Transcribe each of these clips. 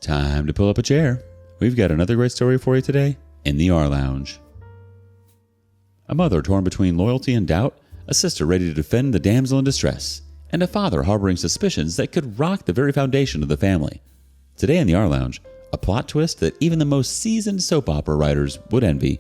Time to pull up a chair. We've got another great story for you today in the rLounge. A mother torn between loyalty and doubt, a sister ready to defend the damsel in distress, and a father harboring suspicions that could rock the very foundation of the family. Today in the rLounge, a plot twist that even the most seasoned soap opera writers would envy.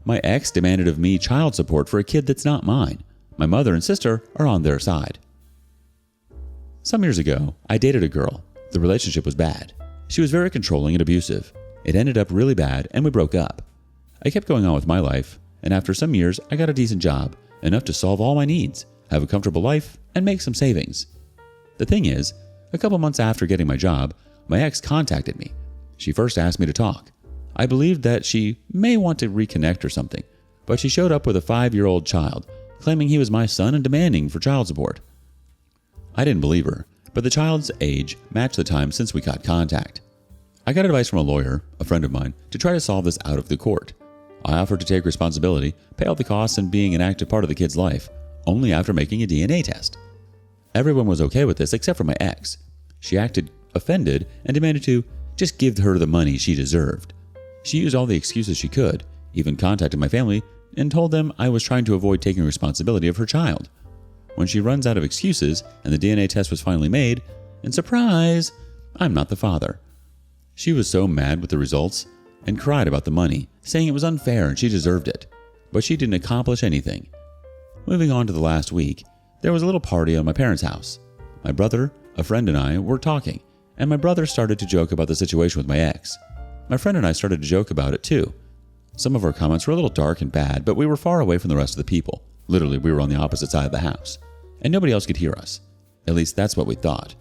My ex demanded of me child support for a kid that's not mine. My mother and sister are on their side. Some years ago, I dated a girl. The relationship was bad. She was very controlling and abusive. It ended up really bad and we broke up. I kept going on with my life, and after some years, I got a decent job, enough to solve all my needs, have a comfortable life, and make some savings. The thing is, a couple months after getting my job, my ex contacted me. She first asked me to talk. I believed that she may want to reconnect or something, but she showed up with a 5-year-old child, claiming he was my son and demanding for child support. I didn't believe her, but the child's age matched the time since we got contact. I got advice from a lawyer, a friend of mine, to try to solve this out of the court. I offered to take responsibility, pay all the costs, and being an active part of the kid's life, only after making a DNA test. Everyone was okay with this except for my ex. She acted offended and demanded to just give her the money she deserved. She used all the excuses she could, even contacted my family and told them I was trying to avoid taking responsibility of her child. When she runs out of excuses and the DNA test was finally made, and surprise, I'm not the father. She was so mad with the results and cried about the money, saying it was unfair and she deserved it. But she didn't accomplish anything. Moving on to the last week, there was a little party at my parents' house. My brother, a friend, and I were talking, and my brother started to joke about the situation with my ex. My friend and I started to joke about it too. Some of our comments were a little dark and bad, but we were far away from the rest of the people. Literally, we were on the opposite side of the house, and nobody else could hear us. At least that's what we thought.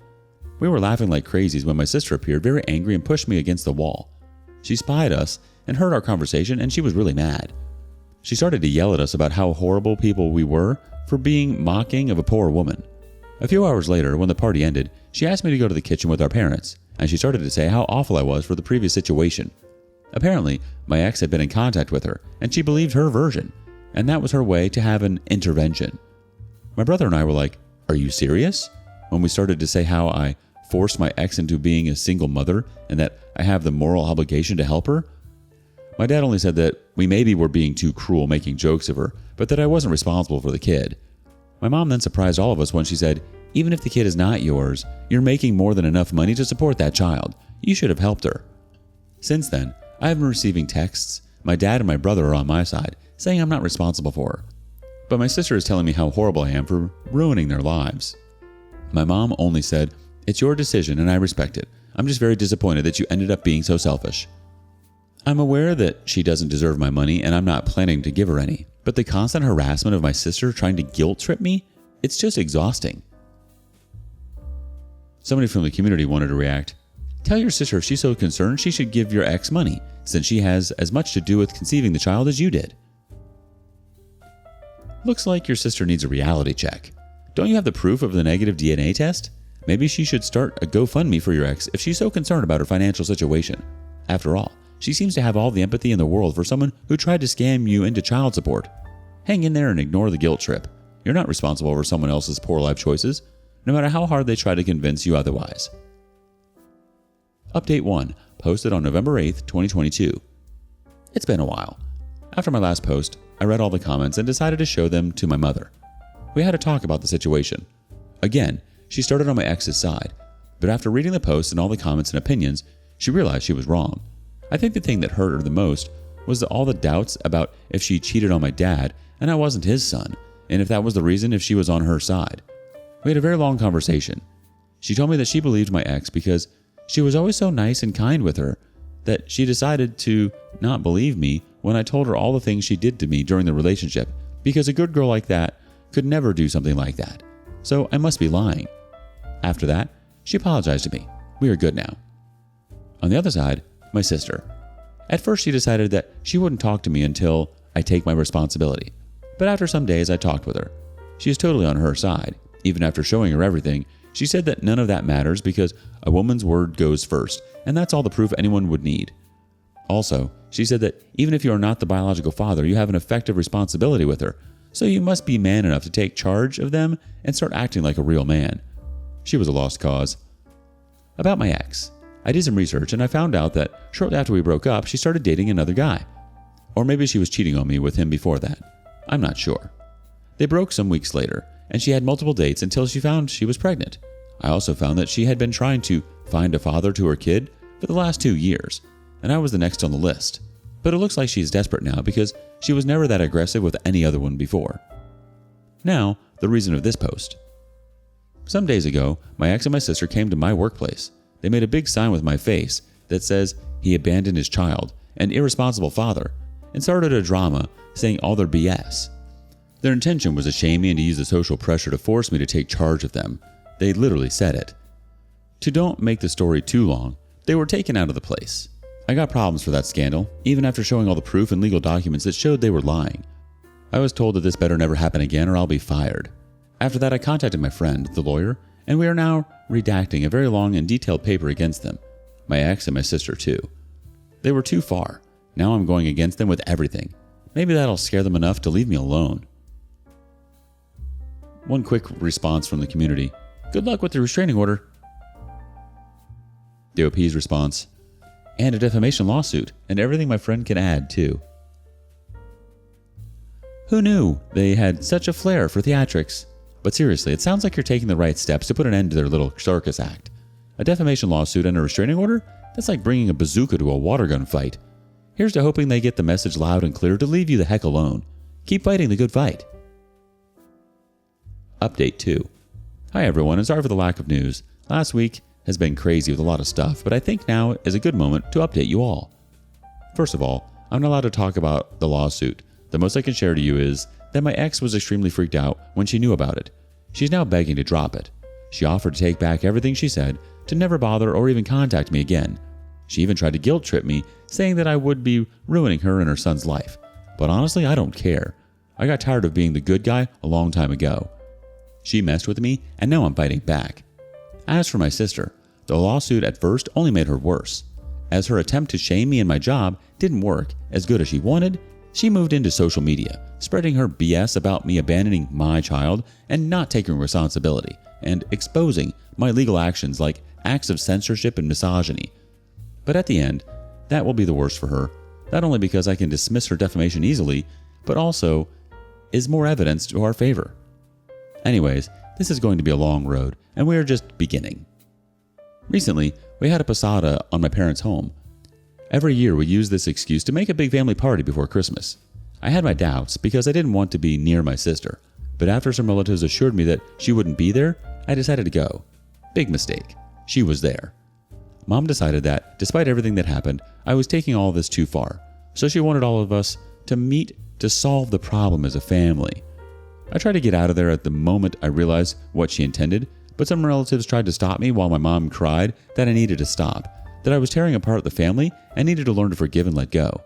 We were laughing like crazies when my sister appeared very angry and pushed me against the wall. She spied us and heard our conversation, and she was really mad. She started to yell at us about how horrible people we were for being mocking of a poor woman. A few hours later, when the party ended, she asked me to go to the kitchen with our parents, and she started to say how awful I was for the previous situation. Apparently, my ex had been in contact with her, and she believed her version, and that was her way to have an intervention. My brother and I were like, "Are you serious?" When we started to say how I forced my ex into being a single mother and that I have the moral obligation to help her. My dad only said that we maybe were being too cruel making jokes of her, but that I wasn't responsible for the kid. My mom then surprised all of us when she said, "Even if the kid is not yours, you're making more than enough money to support that child. You should have helped her." Since then, I have been receiving texts. My dad and my brother are on my side, saying I'm not responsible for her. But my sister is telling me how horrible I am for ruining their lives. My mom only said, "It's your decision and I respect it. I'm just very disappointed that you ended up being so selfish." I'm aware that she doesn't deserve my money and I'm not planning to give her any, but the constant harassment of my sister trying to guilt trip me, it's just exhausting. Somebody from the community wanted to react. Tell your sister if she's so concerned she should give your ex money, since she has as much to do with conceiving the child as you did. Looks like your sister needs a reality check. Don't you have the proof of the negative DNA test? Maybe she should start a GoFundMe for your ex if she's so concerned about her financial situation. After all, she seems to have all the empathy in the world for someone who tried to scam you into child support. Hang in there and ignore the guilt trip. You're not responsible for someone else's poor life choices, no matter how hard they try to convince you otherwise. Update 1, posted on November 8th, 2022. It's been a while. After my last post, I read all the comments and decided to show them to my mother. We had a talk about the situation. Again, she started on my ex's side, but after reading the post and all the comments and opinions, she realized she was wrong. I think the thing that hurt her the most was all the doubts about if she cheated on my dad and I wasn't his son, and if that was the reason if she was on her side. We had a very long conversation. She told me that she believed my ex because she was always so nice and kind with her that she decided to not believe me when I told her all the things she did to me during the relationship, because a good girl like that could never do something like that. So I must be lying. After that, she apologized to me. We are good now. On the other side, my sister. At first she decided that she wouldn't talk to me until I take my responsibility. But after some days I talked with her. She is totally on her side. Even after showing her everything, she said that none of that matters because a woman's word goes first, and that's all the proof anyone would need. Also, she said that even if you are not the biological father, you have an effective responsibility with her, so you must be man enough to take charge of them and start acting like a real man. She was a lost cause. About my ex. I did some research and I found out that shortly after we broke up, she started dating another guy. Or maybe she was cheating on me with him before that. I'm not sure. They broke some weeks later, and she had multiple dates until she found she was pregnant. I also found that she had been trying to find a father to her kid for the last 2 years, and I was the next on the list. But it looks like she's desperate now because she was never that aggressive with any other one before. Now, the reason of this post. Some days ago, my ex and my sister came to my workplace. They made a big sign with my face that says he abandoned his child, an irresponsible father, and started a drama saying all their BS. Their intention was to shame me and to use the social pressure to force me to take charge of them. They literally said it. To don't make the story too long, they were taken out of the place. I got problems for that scandal, even after showing all the proof and legal documents that showed they were lying. I was told that this better never happen again or I'll be fired. After that, I contacted my friend, the lawyer, and we are now redacting a very long and detailed paper against them. My ex and my sister too. They were too far. Now I'm going against them with everything. Maybe that'll scare them enough to leave me alone. One quick response from the community. Good luck with the restraining order. DOP's response. And a defamation lawsuit, and everything my friend can add, too. Who knew they had such a flair for theatrics? But seriously, it sounds like you're taking the right steps to put an end to their little circus act. A defamation lawsuit and a restraining order? That's like bringing a bazooka to a water gun fight. Here's to hoping they get the message loud and clear to leave you the heck alone. Keep fighting the good fight. Update 2. Hi everyone, and sorry for the lack of news. Last week has been crazy with a lot of stuff, but I think now is a good moment to update you all. First of all, I'm not allowed to talk about the lawsuit. The most I can share to you is that my ex was extremely freaked out when she knew about it. She's now begging to drop it. She offered to take back everything she said, to never bother or even contact me again. She even tried to guilt trip me, saying that I would be ruining her and her son's life. But honestly, I don't care. I got tired of being the good guy a long time ago. She messed with me, and now I'm fighting back. As for my sister, the lawsuit at first only made her worse. As her attempt to shame me and my job didn't work as good as she wanted, she moved into social media, spreading her BS about me abandoning my child and not taking responsibility, and exposing my legal actions like acts of censorship and misogyny. But at the end, that will be the worst for her, not only because I can dismiss her defamation easily, but also is more evidence to our favor. Anyways, this is going to be a long road, and we are just beginning. Recently, we had a posada on my parents' home. Every year we use this excuse to make a big family party before Christmas. I had my doubts because I didn't want to be near my sister, but after some relatives assured me that she wouldn't be there, I decided to go. Big mistake. She was there. Mom decided that, despite everything that happened, I was taking all of this too far, so she wanted all of us to meet to solve the problem as a family. I tried to get out of there at the moment I realized what she intended, but some relatives tried to stop me while my mom cried that I needed to stop, that I was tearing apart the family and needed to learn to forgive and let go.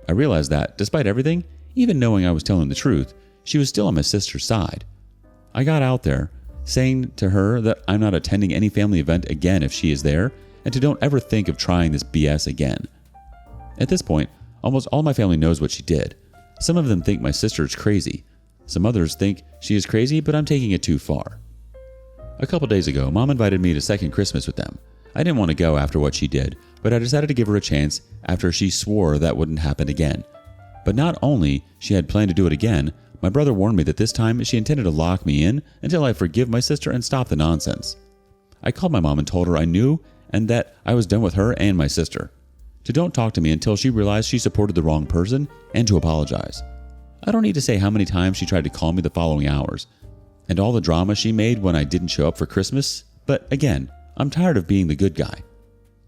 I realized that, despite everything, even knowing I was telling the truth, she was still on my sister's side. I got out there, saying to her that I'm not attending any family event again if she is there, and to don't ever think of trying this BS again. At this point, almost all my family knows what she did. Some of them think my sister is crazy. Some others think she is crazy, but I'm taking it too far. A couple days ago, Mom invited me to second Christmas with them. I didn't want to go after what she did, but I decided to give her a chance after she swore that wouldn't happen again. But not only she had planned to do it again, my brother warned me that this time she intended to lock me in until I forgive my sister and stop the nonsense. I called my mom and told her I knew and that I was done with her and my sister. To don't talk to me until she realized she supported the wrong person and to apologize. I don't need to say how many times she tried to call me the following hours, and all the drama she made when I didn't show up for Christmas, but again, I'm tired of being the good guy.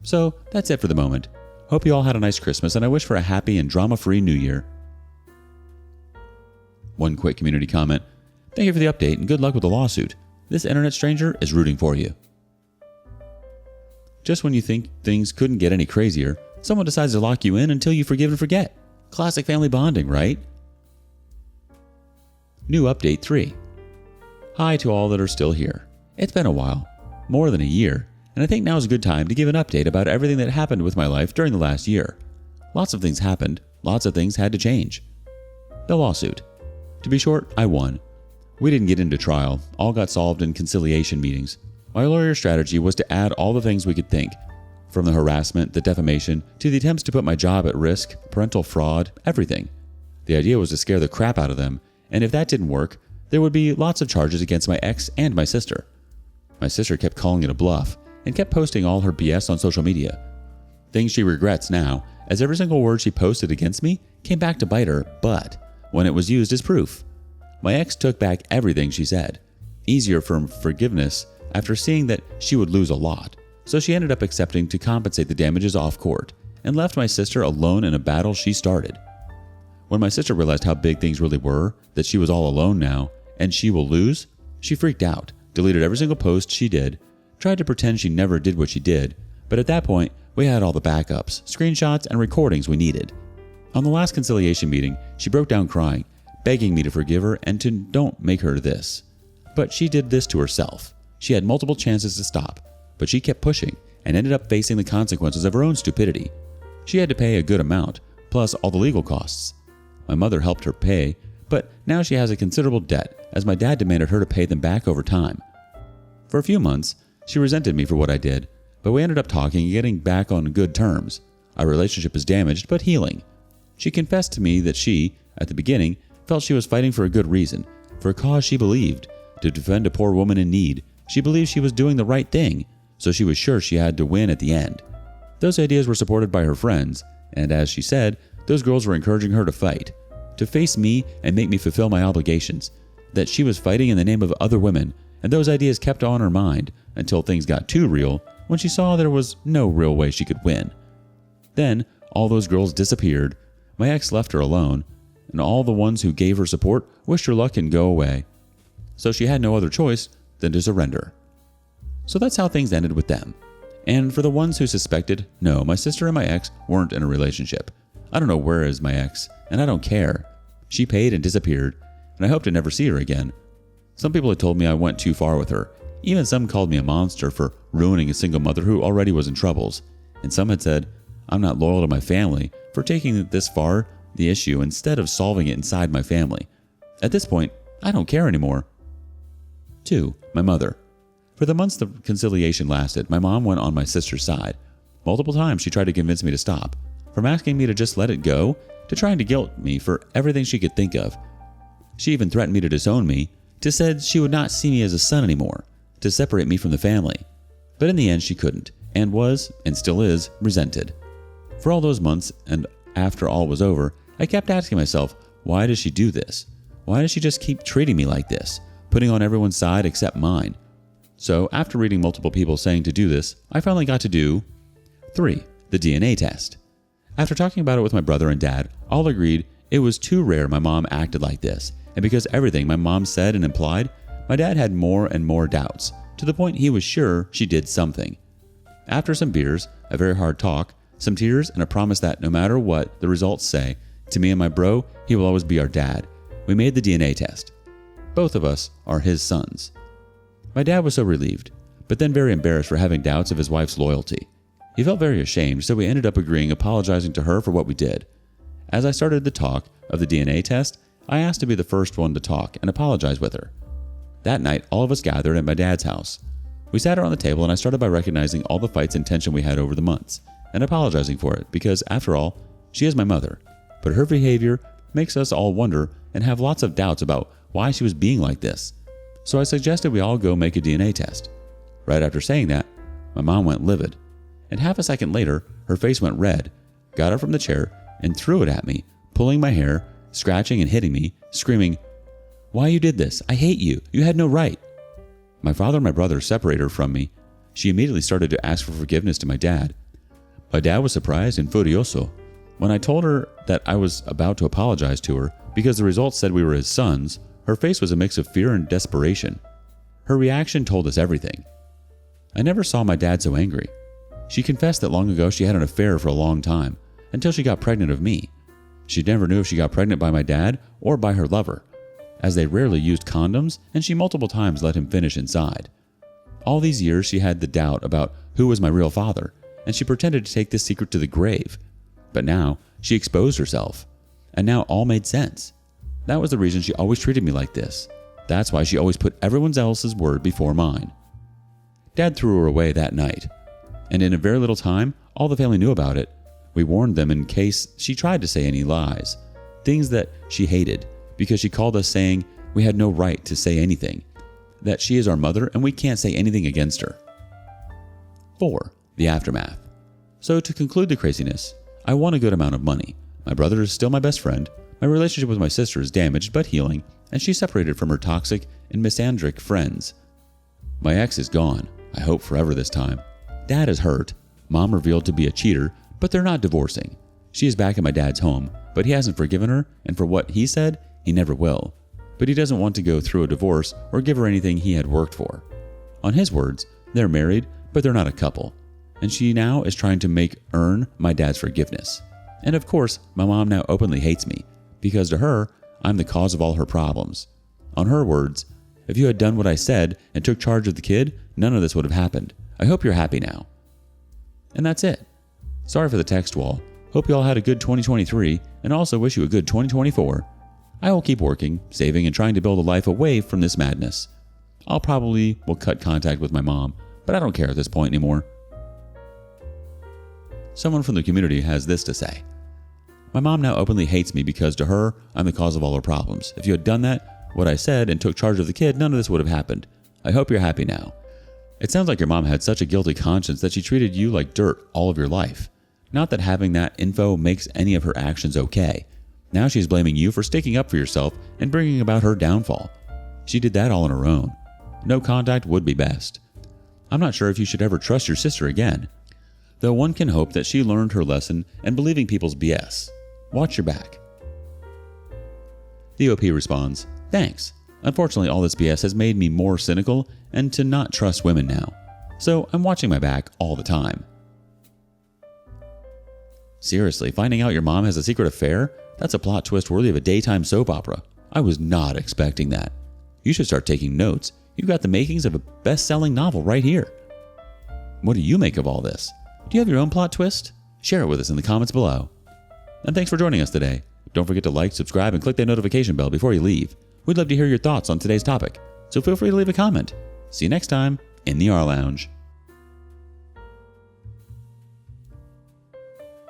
So that's it for the moment. Hope you all had a nice Christmas, and I wish for a happy and drama-free New Year. One quick community comment. Thank you for the update and good luck with the lawsuit. This internet stranger is rooting for you. Just when you think things couldn't get any crazier, someone decides to lock you in until you forgive and forget. Classic family bonding, right? New update 3. Hi to all that are still here. It's been a while, more than a year, and I think now is a good time to give an update about everything that happened with my life during the last year. Lots of things happened, lots of things had to change. The lawsuit. To be short, I won. We didn't get into trial, all got solved in conciliation meetings. My lawyer's strategy was to add all the things we could think, from the harassment, the defamation, to the attempts to put my job at risk, parental fraud, everything. The idea was to scare the crap out of them, and if that didn't work, there would be lots of charges against my ex and my sister. My sister kept calling it a bluff and kept posting all her BS on social media. Things she regrets now, as every single word she posted against me came back to bite her, but when it was used as proof. My ex took back everything she said. Easier for forgiveness after seeing that she would lose a lot, so she ended up accepting to compensate the damages off court and left my sister alone in a battle she started. When my sister realized how big things really were, that she was all alone now, and she will lose, she freaked out, deleted every single post she did, tried to pretend she never did what she did, but at that point, we had all the backups, screenshots, and recordings we needed. On the last conciliation meeting, she broke down crying, begging me to forgive her and to don't make her this. But she did this to herself. She had multiple chances to stop, but she kept pushing and ended up facing the consequences of her own stupidity. She had to pay a good amount, plus all the legal costs. My mother helped her pay, but now she has a considerable debt, as my dad demanded her to pay them back over time. For a few months, she resented me for what I did, but we ended up talking and getting back on good terms. Our relationship is damaged, but healing. She confessed to me that she, at the beginning, felt she was fighting for a good reason, for a cause she believed, to defend a poor woman in need. She believed she was doing the right thing, so she was sure she had to win at the end. Those ideas were supported by her friends, and as she said, those girls were encouraging her to fight, to face me and make me fulfill my obligations, that she was fighting in the name of other women, and those ideas kept on her mind until things got too real when she saw there was no real way she could win. Then, all those girls disappeared, my ex left her alone, and all the ones who gave her support wished her luck and go away. So she had no other choice than to surrender. So that's how things ended with them. And for the ones who suspected, no, my sister and my ex weren't in a relationship. I don't know where is my ex, and I don't care. She paid and disappeared, and I hope to never see her again. Some people had told me I went too far with her. Even some called me a monster for ruining a single mother who already was in troubles. And some had said, I'm not loyal to my family for taking it this far, the issue, instead of solving it inside my family. At this point, I don't care anymore. 2. My mother. For the months the conciliation lasted, my mom went on my sister's side. Multiple times she tried to convince me to stop, from asking me to just let it go, to trying to guilt me for everything she could think of. She even threatened me to disown me, to said she would not see me as a son anymore, to separate me from the family. But in the end she couldn't, and was, and still is, resented. For all those months, and after all was over, I kept asking myself, why does she do this? Why does she just keep treating me like this, putting on everyone's side except mine? So after reading multiple people saying to do this, I finally got to do 3. The DNA test. After talking about it with my brother and dad, all agreed it was too rare my mom acted like this, and because everything my mom said and implied, my dad had more and more doubts, to the point he was sure she did something. After some beers, a very hard talk, some tears, and a promise that no matter what the results say, to me and my bro, he will always be our dad, we made the DNA test. Both of us are his sons. My dad was so relieved, but then very embarrassed for having doubts of his wife's loyalty. He felt very ashamed, so we ended up agreeing apologizing to her for what we did. As I started the talk of the DNA test, I asked to be the first one to talk and apologize with her. That night, all of us gathered at my dad's house. We sat around the table and I started by recognizing all the fights and tension we had over the months, and apologizing for it because, after all, she is my mother. But her behavior makes us all wonder and have lots of doubts about why she was being like this. So I suggested we all go make a DNA test. Right after saying that, my mom went livid, and half a second later, her face went red, got up from the chair, and threw it at me, pulling my hair, scratching and hitting me, screaming, "Why you did this? I hate you. You had no right." My father and my brother separated her from me. She immediately started to ask for forgiveness to my dad. My dad was surprised and furioso. When I told her that I was about to apologize to her because the results said we were his sons, her face was a mix of fear and desperation. Her reaction told us everything. I never saw my dad so angry. She confessed that long ago she had an affair for a long time, until she got pregnant of me. She never knew if she got pregnant by my dad or by her lover, as they rarely used condoms and she multiple times let him finish inside. All these years she had the doubt about who was my real father, and she pretended to take this secret to the grave. But now she exposed herself, and now all made sense. That was the reason she always treated me like this. That's why she always put everyone else's word before mine. Dad threw her away that night. And in a very little time, all the family knew about it. We warned them in case she tried to say any lies, things that she hated, because she called us saying we had no right to say anything, that she is our mother and we can't say anything against her. 4. The aftermath. So to conclude the craziness, I won a good amount of money. My brother is still my best friend. My relationship with my sister is damaged but healing, and she's separated from her toxic and misandric friends. My ex is gone, I hope forever this time. Dad is hurt. Mom revealed to be a cheater, but they're not divorcing. She is back in my dad's home, but he hasn't forgiven her, and for what he said, he never will. But he doesn't want to go through a divorce or give her anything he had worked for. On his words, they're married, but they're not a couple. And she now is trying to earn my dad's forgiveness. And of course, my mom now openly hates me, because to her, I'm the cause of all her problems. On her words, if you had done what I said and took charge of the kid, none of this would have happened. I hope you're happy now. And that's it. Sorry for the text wall. Hope you all had a good 2023 and also wish you a good 2024. I will keep working, saving, and trying to build a life away from this madness. I'll probably will cut contact with my mom, but I don't care at this point anymore. Someone from the community has this to say. My mom now openly hates me because to her, I'm the cause of all her problems. If you had done what I said and took charge of the kid, none of this would have happened. I hope you're happy now. It sounds like your mom had such a guilty conscience that she treated you like dirt all of your life. Not that having that info makes any of her actions okay. Now she's blaming you for sticking up for yourself and bringing about her downfall. She did that all on her own. No contact would be best. I'm not sure if you should ever trust your sister again, though one can hope that she learned her lesson and believing people's BS. Watch your back. The OP responds, thanks. Unfortunately, all this BS has made me more cynical and to not trust women now. So I'm watching my back all the time. Seriously, finding out your mom has a secret affair? That's a plot twist worthy of a daytime soap opera. I was not expecting that. You should start taking notes. You've got the makings of a best-selling novel right here. What do you make of all this? Do you have your own plot twist? Share it with us in the comments below. And thanks for joining us today. Don't forget to like, subscribe, and click that notification bell before you leave. We'd love to hear your thoughts on today's topic, so feel free to leave a comment. See you next time in the rLounge.